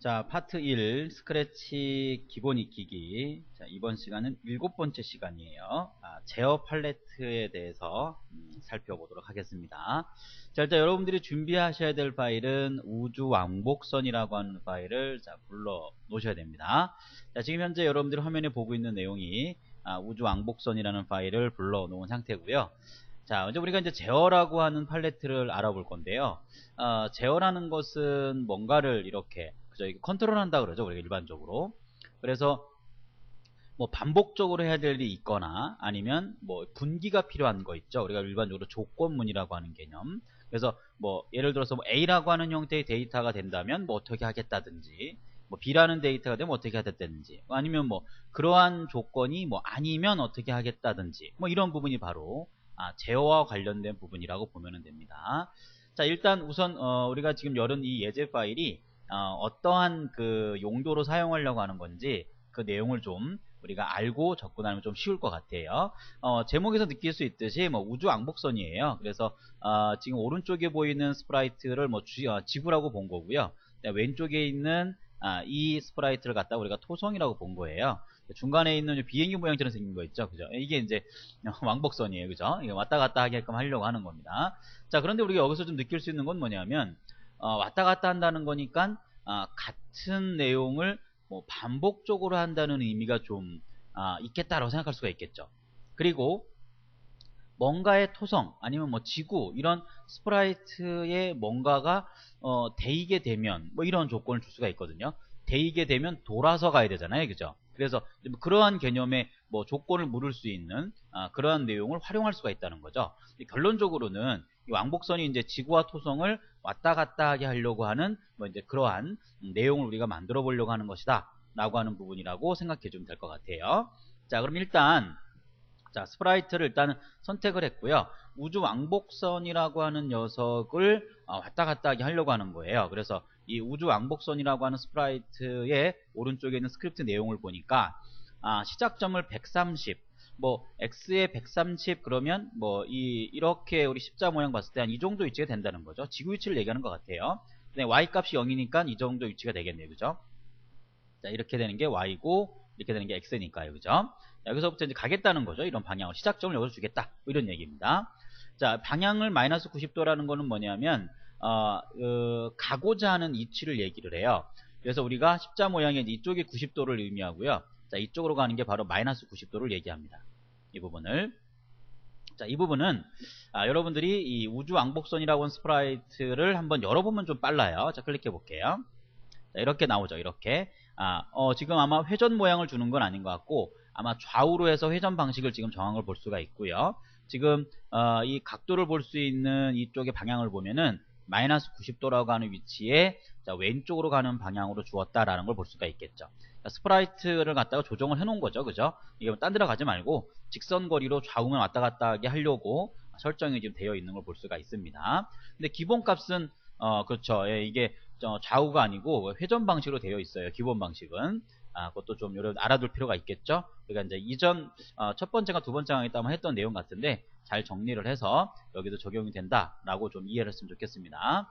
자, 파트 1, 스크래치 기본 익히기. 자, 이번 시간은 7번째 시간이에요. 제어 팔레트에 대해서 살펴보도록 하겠습니다. 자, 일단 여러분들이 준비하셔야 될 파일은 우주 왕복선이라고 하는 파일을 불러 놓으셔야 됩니다. 자, 지금 현재 여러분들이 화면에 보고 있는 내용이 우주 왕복선이라는 파일을 불러 놓은 상태고요. 자, 먼저 우리가 이제 제어라고 하는 팔레트를 알아볼 건데요. 제어라는 것은 뭔가를 이렇게 그죠? 이게 컨트롤한다 그러죠, 우리가 일반적으로. 그래서 뭐 반복적으로 해야 될 일이 있거나 아니면 뭐 분기가 필요한 거 있죠. 우리가 일반적으로 조건문이라고 하는 개념. 그래서 뭐 예를 들어서 뭐 A라고 하는 형태의 데이터가 된다면 뭐 어떻게 하겠다든지, 뭐 B라는 데이터가 되면 어떻게 하겠다든지, 아니면 뭐 그러한 조건이 뭐 아니면 어떻게 하겠다든지, 뭐 이런 부분이 바로 제어와 관련된 부분이라고 보면 됩니다. 자, 일단 우선 우리가 지금 열은 이 예제 파일이 어떠한 그 용도로 사용하려고 하는 건지 그 내용을 좀 우리가 알고 접근하면 좀 쉬울 것 같아요. 제목에서 느낄 수 있듯이 뭐 우주 왕복선이에요. 그래서 지금 오른쪽에 보이는 스프라이트를 뭐 지구라고 본 거고요. 왼쪽에 있는 이 스프라이트를 갖다 우리가 토성이라고 본 거예요. 중간에 있는 비행기 모양처럼 생긴 거 있죠, 그죠? 이게 이제 왕복선이에요, 그죠? 이게 왔다 갔다 하게끔 하려고 하는 겁니다. 자, 그런데 우리가 여기서 좀 느낄 수 있는 건 뭐냐면 왔다 갔다 한다는 거니까 같은 내용을 뭐 반복적으로 한다는 의미가 좀 있겠다라고 생각할 수가 있겠죠. 그리고 뭔가의 토성 아니면 뭐 지구 이런 스프라이트에 뭔가가 데이게 되면 뭐 이런 조건을 줄 수가 있거든요. 데이게 되면 돌아서 가야 되잖아요, 그죠? 그래서 그러한 개념의 뭐 조건을 물을 수 있는 그러한 내용을 활용할 수가 있다는 거죠. 결론적으로는 이 왕복선이 이제 지구와 토성을 왔다 갔다 하게 하려고 하는 뭐 이제 그러한 내용을 우리가 만들어 보려고 하는 것이다 라고 하는 부분이라고 생각해 주면 될 것 같아요. 자, 그럼 일단 자, 스프라이트를 일단 선택을 했고요. 우주 왕복선이라고 하는 녀석을 왔다 갔다 하게 하려고 하는 거예요. 그래서 이 우주 왕복선이라고 하는 스프라이트의 오른쪽에 있는 스크립트 내용을 보니까 시작점을 130, 뭐 x에 130 그러면 뭐 이렇게 우리 십자 모양 봤을 때 한 이 정도 위치가 된다는 거죠. 지구 위치를 얘기하는 것 같아요. 근데 y 값이 0이니까 이 정도 위치가 되겠네요. 그죠? 자, 이렇게 되는 게 y고 이렇게 되는 게 x니까요. 그죠? 여기서부터 이제 가겠다는 거죠. 이런 방향을. 시작점을 여기서 주겠다. 뭐 이런 얘기입니다. 자, 방향을 마이너스 90도라는 거는 뭐냐면, 가고자 하는 이치를 얘기를 해요. 그래서 우리가 십자 모양의 이쪽이 90도를 의미하고요. 자, 이쪽으로 가는 게 바로 마이너스 90도를 얘기합니다. 이 부분을. 자, 이 부분은, 여러분들이 이 우주 왕복선이라고 하는 스프라이트를 한번 열어보면 좀 빨라요. 자, 클릭해 볼게요. 자, 이렇게 나오죠. 이렇게. 지금 아마 회전 모양을 주는 건 아닌 것 같고 아마 좌우로 해서 회전 방식을 지금 정한 걸 볼 수가 있고요. 지금 이 각도를 볼 수 있는 이쪽의 방향을 보면은 마이너스 90도라고 하는 위치에 자, 왼쪽으로 가는 방향으로 주었다라는 걸 볼 수가 있겠죠. 자, 스프라이트를 갖다가 조정을 해 놓은 거죠. 그죠? 이게 뭐 딴 데로 가지 말고 직선 거리로 좌우면 왔다 갔다 하게 하려고 설정이 지금 되어 있는 걸 볼 수가 있습니다. 근데 기본 값은 그렇죠. 예, 이게 좌우가 아니고 회전 방식으로 되어 있어요. 기본 방식은. 그것도 좀 여러분 알아둘 필요가 있겠죠. 그러니까 이제 이전 첫 번째가 두 번째 강의 때 한번 했던 내용 같은데 잘 정리를 해서 여기도 적용이 된다라고 좀 이해를 했으면 좋겠습니다.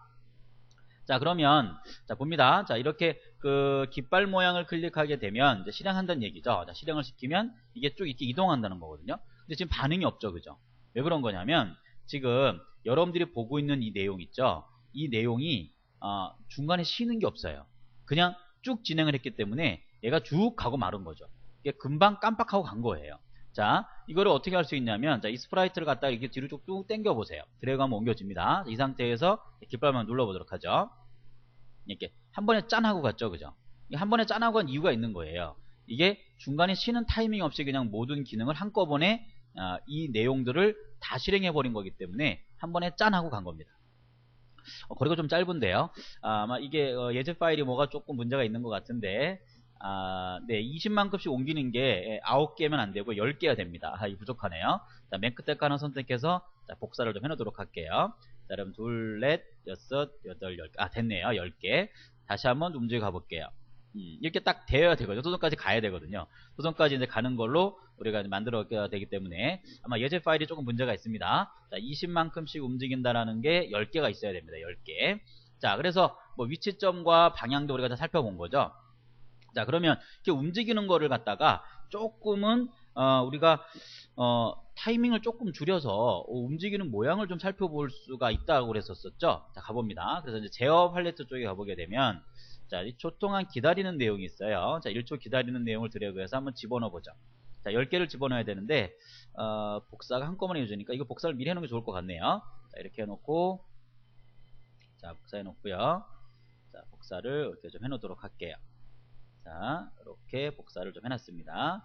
자, 그러면 자 봅니다. 자, 이렇게 그 깃발 모양을 클릭하게 되면 이제 실행한다는 얘기죠. 자, 실행을 시키면 이게 쭉 이렇게 이동한다는 거거든요. 근데 지금 반응이 없죠, 그죠? 왜 그런 거냐면 지금 여러분들이 보고 있는 이 내용 있죠. 이 내용이 중간에 쉬는 게 없어요. 그냥 쭉 진행을 했기 때문에 얘가 쭉 가고 마른 거죠. 이게 금방 깜빡하고 간 거예요. 자, 이거를 어떻게 할 수 있냐면, 자, 이 스프라이트를 갖다가 이렇게 뒤로 쭉 당겨 보세요. 드래그 하면 옮겨집니다. 이 상태에서 깃발만 눌러보도록 하죠. 이렇게 한 번에 짠 하고 갔죠, 그죠? 한 번에 짠 하고 간 이유가 있는 거예요. 이게 중간에 쉬는 타이밍 없이 그냥 모든 기능을 한꺼번에 이 내용들을 다 실행해 버린 거기 때문에 한 번에 짠 하고 간 겁니다. 거리가 좀 짧은데요. 아마 이게 예제 파일이 뭐가 조금 문제가 있는 것 같은데 네, 20만 급씩 옮기는 게 9개면 안 되고 10개가 됩니다. 이거 부족하네요. 자, 맨 끝에 거 하나 선택해서 자, 복사를 좀 해놓도록 할게요. 자, 그럼 둘, 넷, 여섯, 여덟, 10개. 됐네요. 10개. 다시 한번 움직여 가볼게요. 이렇게 딱 되어야 되거든요. 도전까지 가야 되거든요. 도전까지 이제 가는 걸로 우리가 만들어야 되기 때문에 아마 예제 파일이 조금 문제가 있습니다. 자, 20만큼씩 움직인다라는 게 10개가 있어야 됩니다. 10개. 자, 그래서 뭐 위치점과 방향도 우리가 다 살펴본 거죠. 자, 그러면 이렇게 움직이는 거를 갖다가 조금은 우리가 타이밍을 조금 줄여서 움직이는 모양을 좀 살펴볼 수가 있다고 그랬었죠. 자, 가봅니다. 그래서 이제 제어 팔레트 쪽에 가보게 되면, 자, 이 초 동안 기다리는 내용이 있어요. 자, 1초 기다리는 내용을 드래그해서 한번 집어넣어 보죠. 자, 10개를 집어넣어야 되는데 복사가 한꺼번에 해주니까 이거 복사를 미리 해놓은 게 좋을 것 같네요. 자, 이렇게 해놓고, 자, 복사해 놓고요. 자, 복사를 이렇게 좀 해놓도록 할게요. 자, 이렇게 복사를 좀 해놨습니다.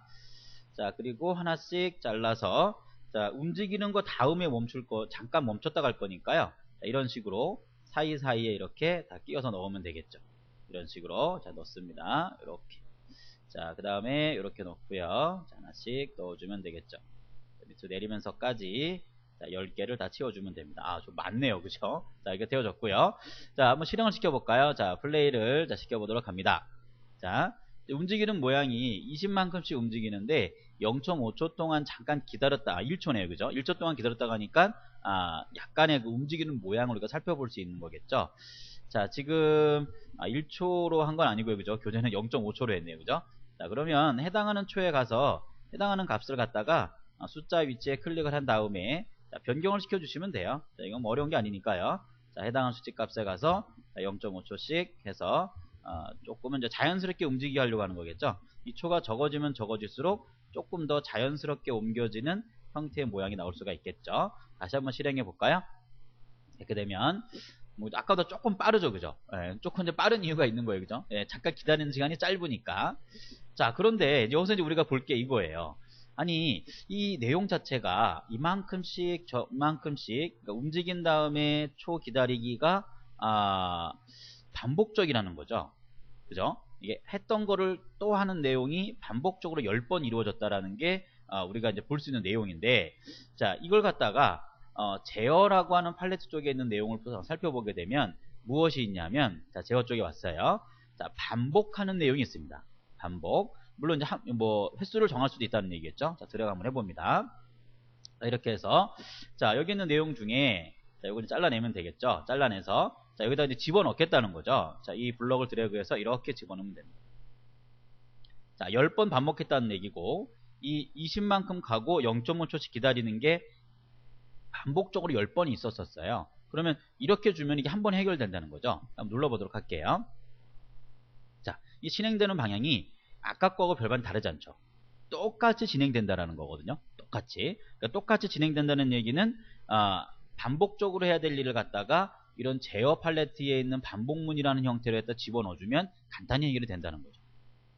자, 그리고 하나씩 잘라서, 자, 움직이는 거 다음에 멈출 거, 잠깐 멈췄다 갈 거니까요. 자, 이런 식으로 사이사이에 이렇게 다 끼워서 넣으면 되겠죠. 이런 식으로, 자, 넣습니다. 이렇게. 자, 그 다음에 이렇게 넣고요. 자, 하나씩 넣어주면 되겠죠. 밑으로 내리면서까지, 자, 10개를 다 채워주면 됩니다. 아, 좀 많네요. 그죠? 자, 이렇게 태워졌고요. 자, 한번 실행을 시켜볼까요? 자, 플레이를 자, 시켜보도록 합니다. 자, 움직이는 모양이 20만큼씩 움직이는데 0.5초 동안 잠깐 기다렸다. 1초네요. 그죠? 1초 동안 기다렸다가 하니까 약간의 그 움직이는 모양을 우리가 살펴볼 수 있는 거겠죠. 자, 지금 1초로 한 건 아니고요. 그죠? 교재는 0.5초로 했네요. 그죠? 자, 그러면 해당하는 초에 가서 해당하는 값을 갖다가 숫자 위치에 클릭을 한 다음에 자, 변경을 시켜주시면 돼요. 자, 이건 뭐 어려운 게 아니니까요. 자, 해당하는 수치 값에 가서 0.5초씩 해서 조금은 이제 자연스럽게 움직이게 하려고 하는 거겠죠. 이 초가 적어지면 적어질수록 조금 더 자연스럽게 옮겨지는 형태의 모양이 나올 수가 있겠죠. 다시 한번 실행해 볼까요? 이렇게 되면 뭐 아까보다 조금 빠르죠, 그죠? 예, 조금 이제 빠른 이유가 있는 거예요, 그죠? 예, 잠깐 기다리는 시간이 짧으니까. 자, 그런데 여기서 이제 우리가 볼 게 이거예요. 아니, 이 내용 자체가 이만큼씩 저만큼씩 그러니까 움직인 다음에 초 기다리기가 반복적이라는 거죠. 그죠? 이게 했던 거를 또 하는 내용이 반복적으로 10번 이루어졌다라는 게 우리가 이제 볼 수 있는 내용인데, 자, 이걸 갖다가 제어라고 하는 팔레트 쪽에 있는 내용을 살펴보게 되면 무엇이 있냐면, 자, 제어 쪽에 왔어요. 자, 반복하는 내용이 있습니다. 반복. 물론 이제 뭐 횟수를 정할 수도 있다는 얘기겠죠. 자, 들어가 한번 해봅니다. 자, 이렇게 해서, 자, 여기 있는 내용 중에, 자, 이거 잘라내면 되겠죠. 잘라내서, 자, 여기다 이제 집어넣겠다는 거죠. 자, 이 블럭을 드래그해서 이렇게 집어넣으면 됩니다. 자, 10번 반복했다는 얘기고, 이 20만큼 가고 0.5초씩 기다리는 게 반복적으로 10번이 있었어요. 그러면 이렇게 주면 이게 한 번에 해결된다는 거죠. 한번 눌러보도록 할게요. 자, 이 진행되는 방향이 아까 거하고 별반 다르지 않죠. 똑같이 진행된다라는 거거든요. 똑같이. 그러니까 똑같이 진행된다는 얘기는 반복적으로 해야 될 일을 갖다가 이런 제어 팔레트에 있는 반복문이라는 형태로 했다 집어넣어주면 간단히 해결이 된다는 거죠.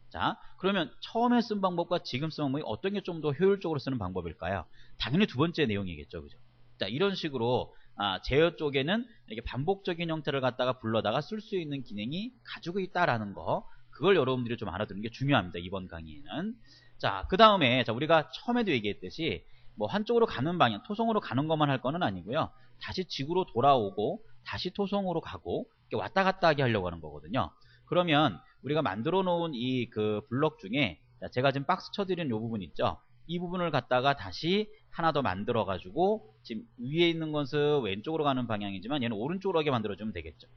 자, 그러면 처음에 쓴 방법과 지금 쓴 방법이 어떤 게 좀 더 효율적으로 쓰는 방법일까요? 당연히 두 번째 내용이겠죠. 그죠? 자, 이런 식으로 제어 쪽에는 이렇게 반복적인 형태를 갖다가 불러다가 쓸 수 있는 기능이 가지고 있다라는 거, 그걸 여러분들이 좀 알아두는 게 중요합니다. 이번 강의에는. 자, 그 다음에 우리가 처음에도 얘기했듯이 뭐 한쪽으로 가는 방향, 토성으로 가는 것만 할 거는 아니고요. 다시 지구로 돌아오고 다시 토성으로 가고 이렇게 왔다 갔다 하게 하려고 하는 거거든요. 그러면 우리가 만들어 놓은 이 그 블럭 중에 제가 지금 박스 쳐드린 이 부분 있죠. 이 부분을 갖다가 다시 하나 더 만들어 가지고 지금 위에 있는 것은 왼쪽으로 가는 방향이지만 얘는 오른쪽으로 가게 만들어 주면 되겠죠.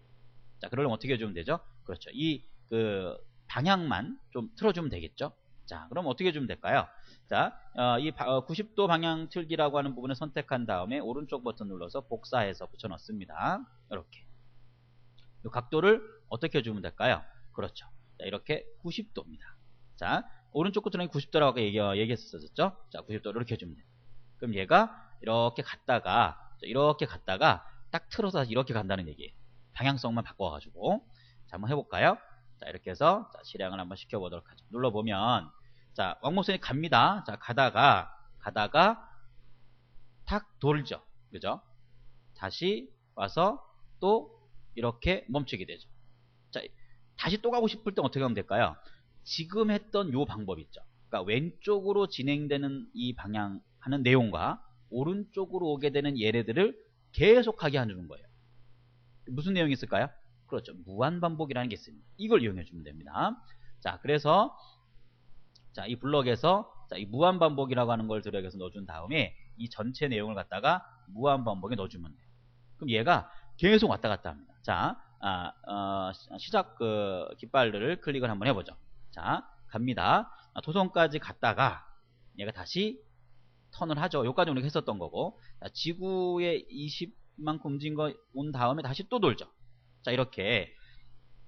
자, 그러려면 어떻게 해주면 되죠? 그렇죠. 이 그 방향만 좀 틀어주면 되겠죠. 자, 그럼 어떻게 해주면 될까요? 자, 이 90도 방향 틀기라고 하는 부분을 선택한 다음에 오른쪽 버튼 눌러서 복사해서 붙여 넣습니다. 이렇게. 이 각도를 어떻게 해주면 될까요? 그렇죠. 자, 이렇게 90도입니다. 자, 오른쪽 끝으로 90도라고 얘기했었죠? 자, 90도를 이렇게 해주면 돼요. 그럼 얘가 이렇게 갔다가 딱 틀어서 이렇게 간다는 얘기예요. 방향성만 바꿔가지고. 자, 한번 해볼까요? 자, 이렇게 해서 실행을 한번 시켜보도록 하죠. 눌러보면, 자, 왕복선이 갑니다. 자, 가다가 탁 돌죠. 그죠? 다시 와서 또 이렇게 멈추게 되죠. 자, 다시 또 가고 싶을 때 어떻게 하면 될까요? 지금 했던 요 방법 있죠. 그러니까 왼쪽으로 진행되는 이 방향 하는 내용과 오른쪽으로 오게 되는 얘네들을 계속하게 하는 거예요. 무슨 내용이 있을까요? 그렇죠. 무한반복이라는 게 있습니다. 이걸 이용해 주면 됩니다. 자, 그래서 자, 이 블럭에서 자, 이 무한반복이라고 하는 걸 드래그해서 넣어준 다음에 이 전체 내용을 갖다가 무한반복에 넣어주면 돼요. 그럼 얘가 계속 왔다 갔다 합니다. 자, 시작 그 깃발을 클릭을 한번 해보죠. 자, 갑니다. 토성까지 갔다가 얘가 다시 턴을 하죠. 여기까지 우리가 했었던 거고, 자, 지구에 20만큼 움직인 거 온 다음에 다시 또 돌죠. 자, 이렇게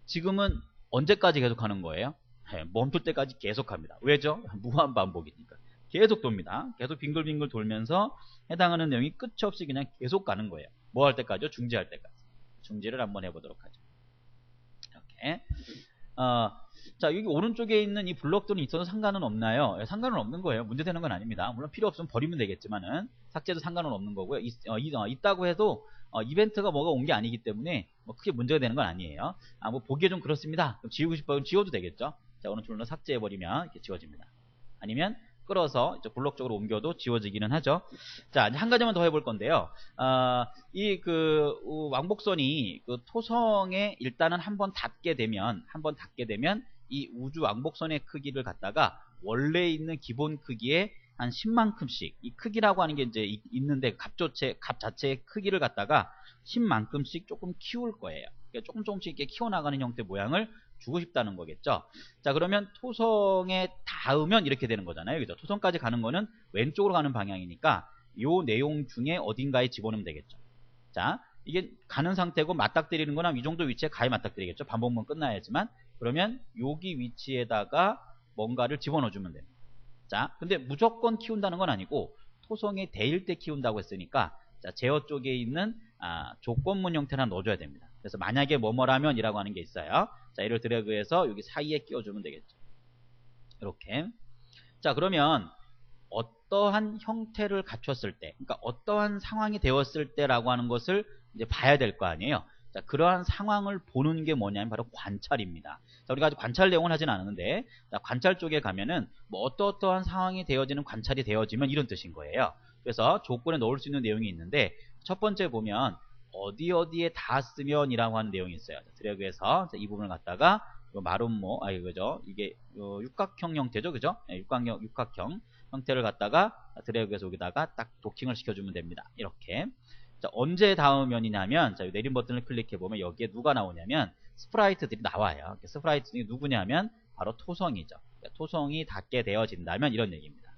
지금은 언제까지 계속 하는 거예요? 네, 멈출 때까지 계속 합니다. 왜죠? 무한 반복이니까. 계속 돕니다. 계속 빙글빙글 돌면서 해당하는 내용이 끝이 없이 그냥 계속 가는 거예요. 뭐 할 때까지요? 중지할 때까지. 중지를 한번 해보도록 하죠. 이렇게. 자, 여기 오른쪽에 있는 이 블록들은 있어도 상관은 없나요? 예, 상관은 없는 거예요. 문제되는 건 아닙니다. 물론 필요 없으면 버리면 되겠지만은 삭제도 상관은 없는 거고요. 있다고 해도 이벤트가 뭐가 온 게 아니기 때문에 뭐 크게 문제가 되는 건 아니에요. 뭐 보기에 좀 그렇습니다. 그럼 지우고 싶어요? 지워도 되겠죠. 자, 오른쪽으로 삭제해버리면 이렇게 지워집니다. 아니면 끌어서 블록 쪽으로 옮겨도 지워지기는 하죠. 자, 한 가지만 더 해볼 건데요. 왕복선이 그 토성에 일단은 한번 닿게 되면 이 우주 왕복선의 크기를 갖다가 원래 있는 기본 크기의 한 10만큼씩, 이 크기라고 하는 게 이제 있는데 값 자체의 크기를 갖다가 10만큼씩 조금 키울 거예요. 그러니까 조금씩 이렇게 키워나가는 형태 모양을 주고 싶다는 거겠죠. 자, 그러면 토성에 닿으면 이렇게 되는 거잖아요. 그죠? 토성까지 가는 거는 왼쪽으로 가는 방향이니까 요 내용 중에 어딘가에 집어넣으면 되겠죠. 자, 이게 가는 상태고 맞닥뜨리는 거나 이 정도 위치에 가야 맞닥뜨리겠죠. 반복만 끝나야지만. 그러면 여기 위치에다가 뭔가를 집어넣어 주면 됩니다. 자, 근데 무조건 키운다는 건 아니고 토성에 대일 때 키운다고 했으니까 자, 제어 쪽에 있는 조건문 형태를 하나 넣어줘야 됩니다. 그래서 만약에 뭐뭐라면 이라고 하는 게 있어요. 자, 이를 드래그해서 여기 사이에 끼워주면 되겠죠. 이렇게. 자, 그러면 어떠한 형태를 갖췄을 때, 그러니까 어떠한 상황이 되었을 때라고 하는 것을 이제 봐야 될 거 아니에요. 자, 그러한 상황을 보는 게 뭐냐면 바로 관찰입니다. 자, 우리가 아직 관찰 내용을 하진 않았는데, 자, 관찰 쪽에 가면은 뭐 어떠한 상황이 되어지는 관찰이 되어지면 이런 뜻인 거예요. 그래서 조건에 넣을 수 있는 내용이 있는데, 첫 번째 보면 어디에 닿았으면 이라고 하는 내용이 있어요. 자, 드래그해서 이 부분을 갖다가 마름모, 그죠? 이게 육각형 형태죠, 그죠? 네, 육각형 형태를 갖다가 드래그해서 여기다가 딱 도킹을 시켜주면 됩니다. 이렇게. 자, 언제 닿으면이냐면, 자, 내림 버튼을 클릭해보면 여기에 누가 나오냐면, 스프라이트들이 나와요. 스프라이트들이 누구냐면, 바로 토성이죠. 토성이 닿게 되어진다면 이런 얘기입니다.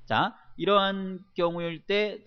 자, 이러한 경우일 때,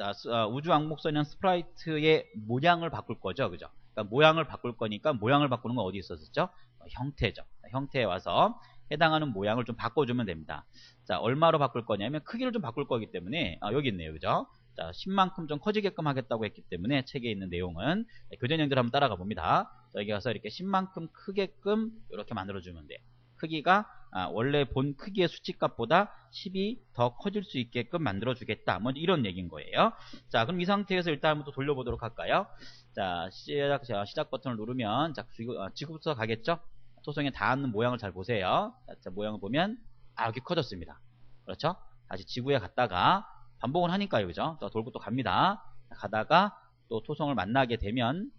우주 왕복선형 스프라이트의 모양을 바꿀 거죠. 그죠? 그러니까 모양을 바꿀 거니까, 모양을 바꾸는 건 어디 있었죠? 형태죠. 형태에 와서 해당하는 모양을 좀 바꿔주면 됩니다. 자, 얼마로 바꿀 거냐면, 크기를 좀 바꿀 거기 때문에, 여기 있네요. 그죠? 자, 10만큼 좀 커지게끔 하겠다고 했기 때문에 책에 있는 내용은 교재형들 한번 따라가 봅니다. 자, 여기 가서 이렇게 10만큼 크게끔 이렇게 만들어주면 돼요. 크기가 원래 본 크기의 수치값보다 10이 더 커질 수 있게끔 만들어주겠다. 뭐 이런 얘기인 거예요. 자, 그럼 이 상태에서 일단 한번 또 돌려보도록 할까요? 자, 시작 버튼을 누르면 자, 지구부터 가겠죠? 토성에 닿는 모양을 잘 보세요. 자, 모양을 보면 여기 커졌습니다. 그렇죠? 다시 지구에 갔다가 반복을 하니까요. 그죠? 또 돌고 또 갑니다. 가다가 또 토성을 만나게 되면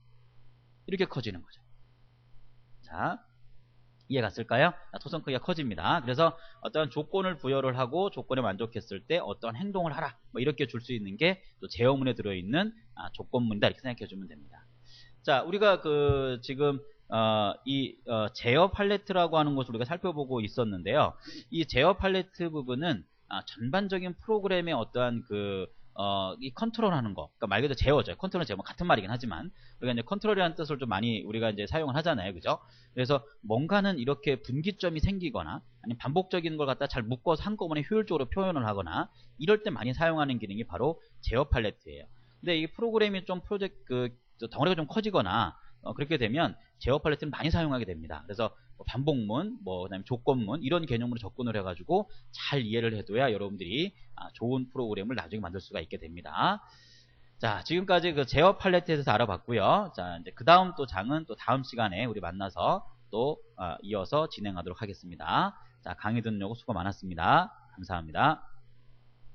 이렇게 커지는 거죠. 자, 이해 갔을까요? 토성 크기가 커집니다. 그래서 어떤 조건을 부여를 하고 조건에 만족했을 때 어떤 행동을 하라. 뭐 이렇게 줄 수 있는 게 또 제어문에 들어있는 조건문이다. 이렇게 생각해 주면 됩니다. 자, 우리가 지금 제어 팔레트라고 하는 것을 우리가 살펴보고 있었는데요. 이 제어 팔레트 부분은 전반적인 프로그램의 어떠한 이 컨트롤하는 거, 그러니까 말 그대로 제어죠. 컨트롤 제어 같은 말이긴 하지만 우리가 이제 컨트롤이라는 뜻을 좀 많이 우리가 이제 사용을 하잖아요, 그죠? 그래서 뭔가는 이렇게 분기점이 생기거나 아니면 반복적인 걸 갖다 잘 묶어서 한꺼번에 효율적으로 표현을 하거나 이럴 때 많이 사용하는 기능이 바로 제어 팔레트예요. 근데 이 프로그램이 좀 덩어리가 좀 커지거나 그렇게 되면 제어 팔레트를 많이 사용하게 됩니다. 그래서 반복문, 그다음에 조건문 이런 개념으로 접근을 해가지고 잘 이해를 해둬야 여러분들이 좋은 프로그램을 나중에 만들 수가 있게 됩니다. 자, 지금까지 제어 팔레트에 대해서 알아봤고요. 자, 이제 그 다음 또 장은 또 다음 시간에 우리 만나서 또 이어서 진행하도록 하겠습니다. 자, 강의 듣느라고 수고 많았습니다. 감사합니다.